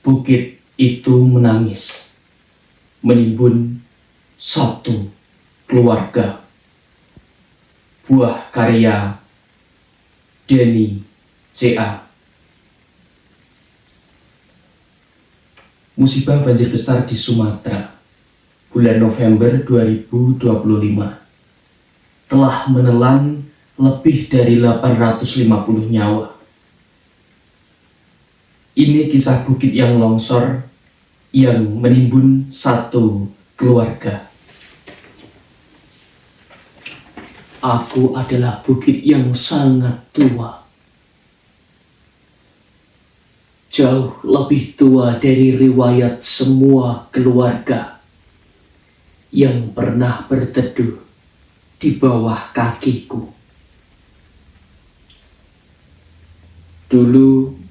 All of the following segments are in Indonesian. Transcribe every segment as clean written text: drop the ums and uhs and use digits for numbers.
Bukit itu menangis, menimbun satu keluarga. Buah karya Denny C.A. Musibah banjir besar di Sumatera bulan November 2025 telah menelan lebih dari 850 nyawa. Ini kisah bukit yang longsor yang menimbun satu keluarga. Aku adalah bukit yang sangat tua. Jauh lebih tua dari riwayat semua keluarga yang pernah berteduh di bawah kakiku. Dulu,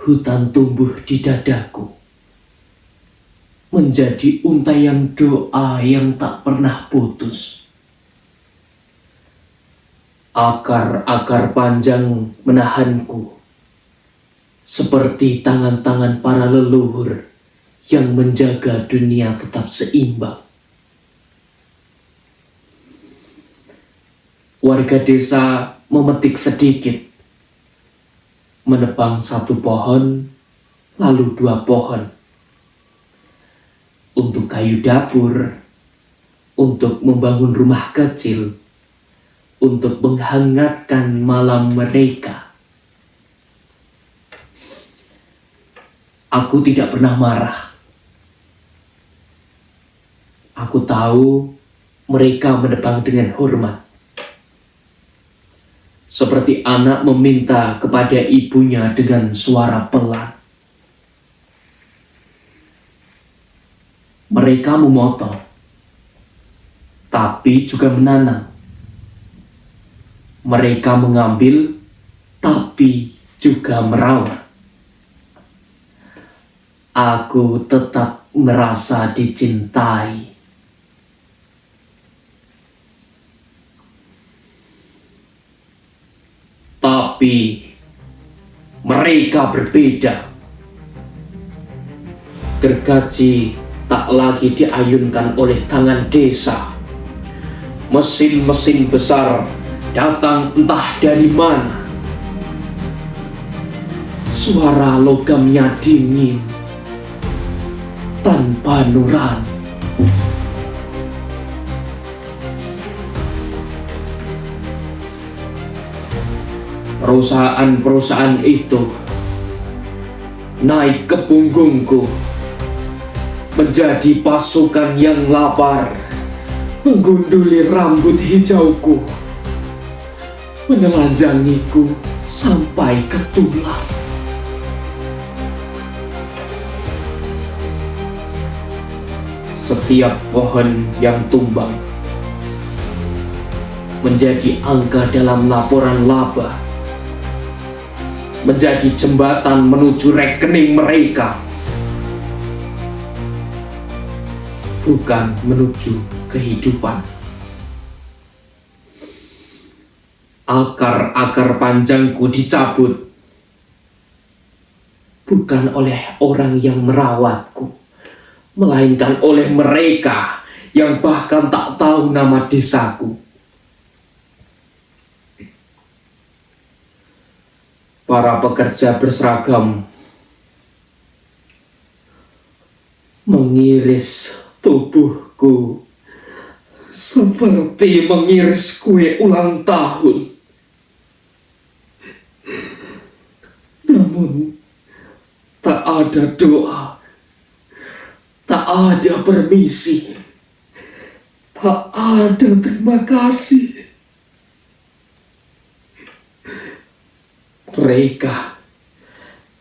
hutan tumbuh di dadaku, menjadi untaian doa yang tak pernah putus. Akar-akar panjang menahanku, seperti tangan-tangan para leluhur yang menjaga dunia tetap seimbang. Warga desa memetik sedikit, menebang satu pohon, lalu dua pohon, untuk kayu dapur, untuk membangun rumah kecil, untuk menghangatkan malam mereka. Aku tidak pernah marah. Aku tahu mereka menebang dengan hormat, seperti anak meminta kepada ibunya dengan suara pelan. Mereka memotong, tapi juga menanam. Mereka mengambil, tapi juga merawat. Aku tetap merasa dicintai. Tapi mereka berbeda. Gergaji tak lagi diayunkan oleh tangan desa. Mesin-mesin besar datang entah dari mana. Suara logamnya dingin, tanpa nurani. Perusahaan-perusahaan itu naik ke punggungku, menjadi pasukan yang lapar, menggunduli rambut hijauku, menelanjangiku sampai ke tulang. Setiap pohon yang tumbang menjadi angka dalam laporan laba, menjadi jembatan menuju rekening mereka, bukan menuju kehidupan. Akar-akar panjangku dicabut, bukan oleh orang yang merawatku, melainkan oleh mereka yang bahkan tak tahu nama desaku. Para pekerja berseragam mengiris tubuhku seperti mengiris kue ulang tahun. Namun tak ada doa, tak ada permisi, tak ada terima kasih. Mereka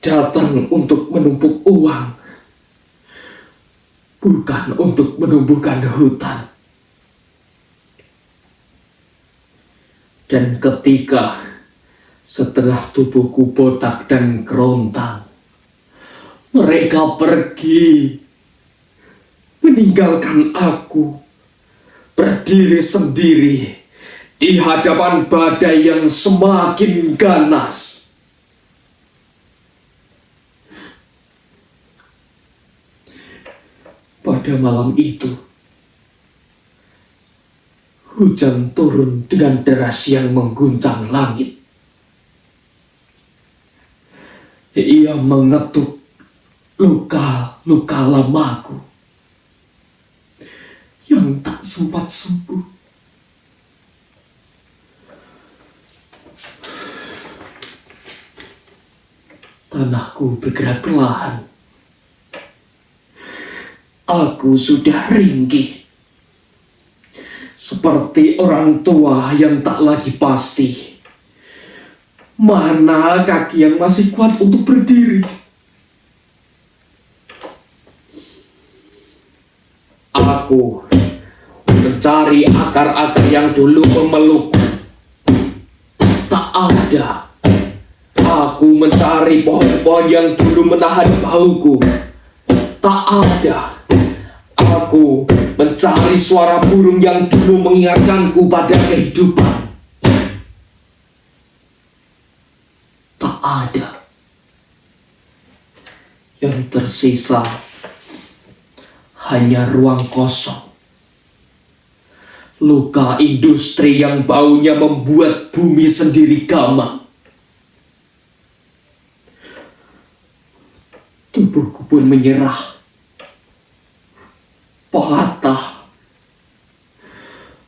datang untuk menumpuk uang, bukan untuk menumbuhkan hutan. Dan ketika setengah tubuhku botak dan kerontang, mereka pergi, meninggalkan aku berdiri sendiri di hadapan badai yang semakin ganas. Pada malam itu, hujan turun dengan deras yang mengguncang langit. Ia mengetuk luka-luka lamaku yang tak sempat sembuh. Tanahku bergerak perlahan. Aku sudah ringkih, seperti orang tua yang tak lagi pasti mana kaki yang masih kuat untuk berdiri. Aku mencari akar-akar yang dulu memelukku. Tak ada. Aku mencari pohon-pohon yang dulu menahan bauku. Tak ada. Aku mencari suara burung yang dulu mengingatkanku pada kehidupan. Tak ada. Yang tersisa hanya ruang kosong. Luka industri yang baunya membuat bumi sendiri gamang. Tubuhku pun menyerah. Patah,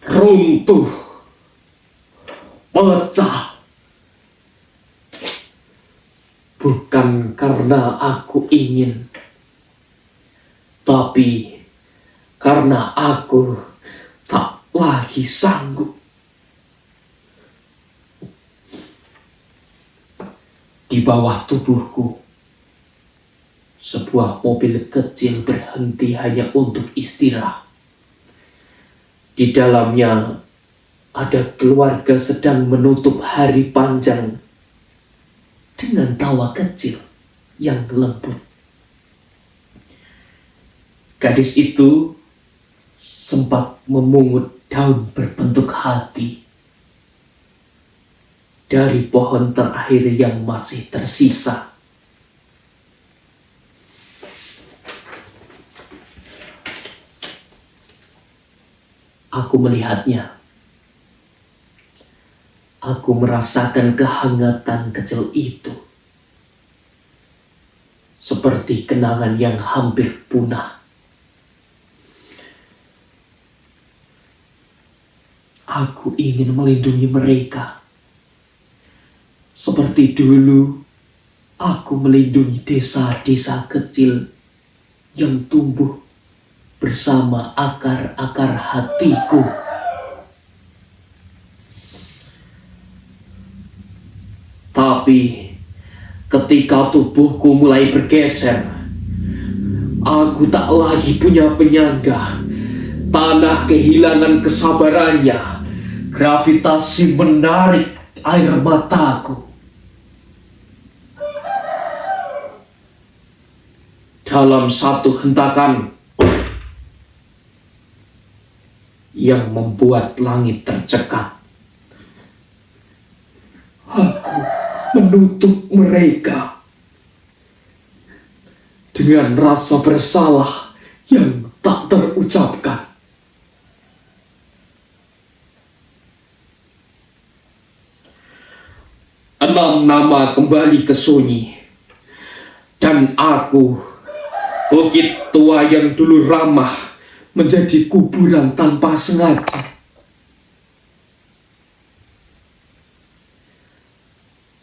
runtuh, pecah. Bukan karena aku ingin, tapi karena aku tak lagi sanggup. Di bawah tubuhku, sebuah mobil kecil berhenti hanya untuk istirahat. Di dalamnya ada keluarga sedang menutup hari panjang dengan tawa kecil yang lembut. Gadis itu sempat memungut daun berbentuk hati dari pohon terakhir yang masih tersisa. Aku melihatnya. Aku merasakan kehangatan kecil itu. Seperti kenangan yang hampir punah. Aku ingin melindungi mereka. Seperti dulu, aku melindungi desa-desa kecil yang tumbuh bersama akar-akar hatiku. Tapi ketika tubuhku mulai bergeser, aku tak lagi punya penyangga. Tanah kehilangan kesabarannya. Gravitasi menarik air mataku. Dalam satu hentakan yang membuat langit tercekat, aku menutup mereka dengan rasa bersalah yang tak terucapkan. Enam nama kembali ke sunyi, dan aku, bukit tua yang dulu ramah, menjadi kuburan tanpa sengaja.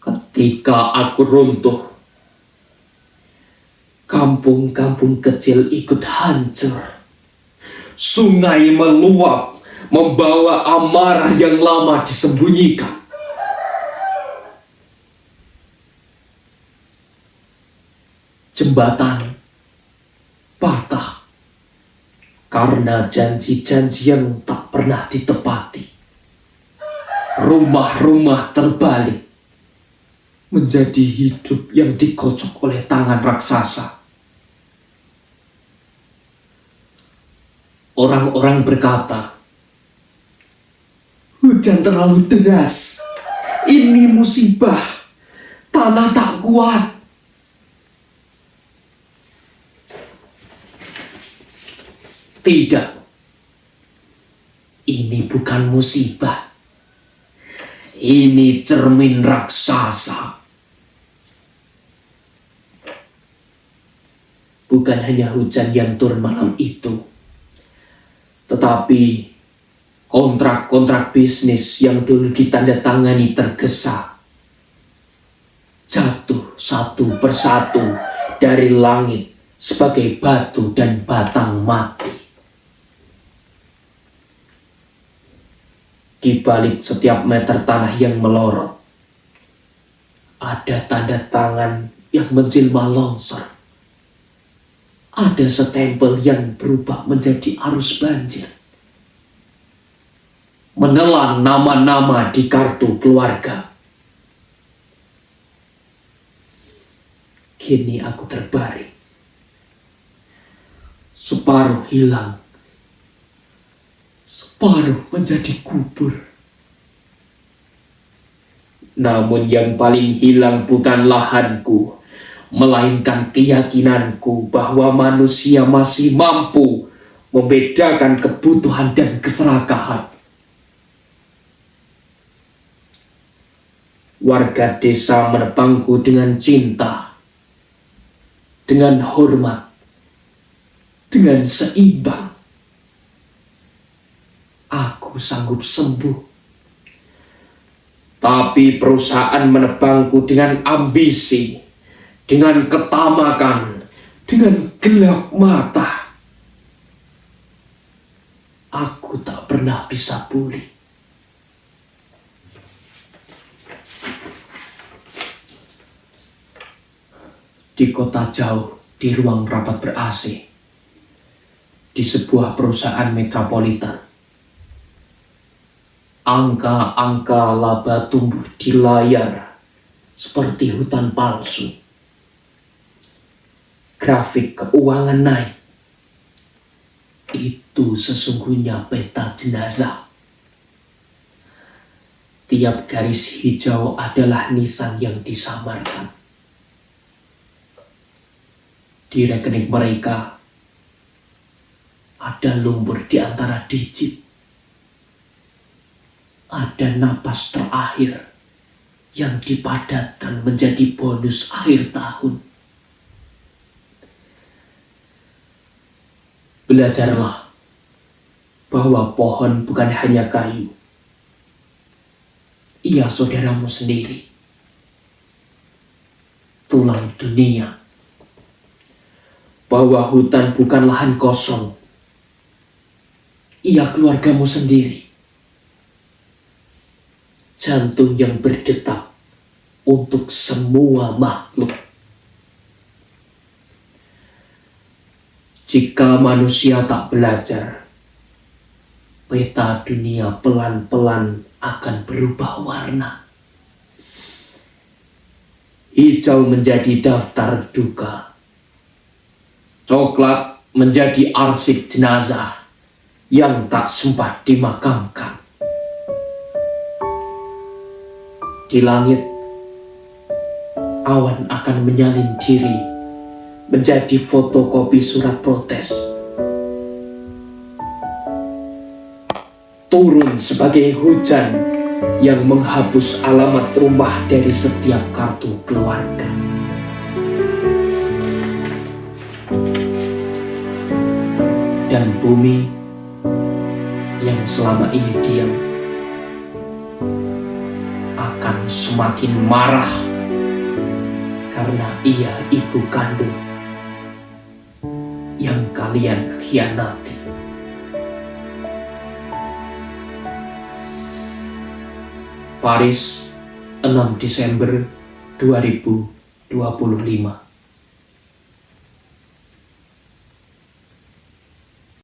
Ketika aku runtuh, kampung-kampung kecil ikut hancur. Sungai meluap, membawa amarah yang lama disembunyikan. Jembatan patah karena janji-janji yang tak pernah ditepati. Rumah-rumah terbalik menjadi hidup yang dikocok oleh tangan raksasa. Orang-orang berkata, hujan terlalu deras, ini musibah, tanah tak kuat. Tidak, ini bukan musibah. Ini cermin raksasa. Bukan hanya hujan yang turun malam itu, tetapi kontrak-kontrak bisnis yang dulu ditandatangani tergesa, jatuh satu persatu dari langit sebagai batu dan batang mati. Di balik setiap meter tanah yang melorot, ada tanda tangan yang menjelma longsor. Ada stempel yang berubah menjadi arus banjir, menelan nama-nama di kartu keluarga. Kini aku terbaring, separuh hilang, separuh menjadi kubur. Namun yang paling hilang bukan lahanku, melainkan keyakinanku bahwa manusia masih mampu membedakan kebutuhan dan keserakahan. Warga desa menebangku dengan cinta, dengan hormat, dengan seimbang. Aku sanggup sembuh. Tapi perusahaan menebangku dengan ambisi, dengan ketamakan, dengan gelap mata. Aku tak pernah bisa pulih. Di kota jauh, di ruang rapat ber-AC, di sebuah perusahaan metropolitan, angka-angka laba tumbuh di layar seperti hutan palsu. Grafik keuangan naik. Itu sesungguhnya peta jenazah. Tiap garis hijau adalah nisan yang disamarkan. Di rekening mereka ada lumpur di antara digit. Ada napas terakhir yang dipadatkan menjadi bonus akhir tahun. Belajarlah bahwa pohon bukan hanya kayu. Ia saudaramu sendiri. Tulang dunia. Bahwa hutan bukan lahan kosong. Ia keluargamu sendiri. Jantung yang berdetak untuk semua makhluk. Jika manusia tak belajar, peta dunia pelan-pelan akan berubah warna. Hijau menjadi daftar duka. Coklat menjadi arsip jenazah yang tak sempat dimakamkan. Di langit, awan akan menyalin diri menjadi fotokopi surat protes. Turun sebagai hujan yang menghapus alamat rumah dari setiap kartu keluarga. Dan bumi yang selama ini diam akan semakin marah karena ia ibu kandung yang kalian khianati. Paris, 6 Desember 2025.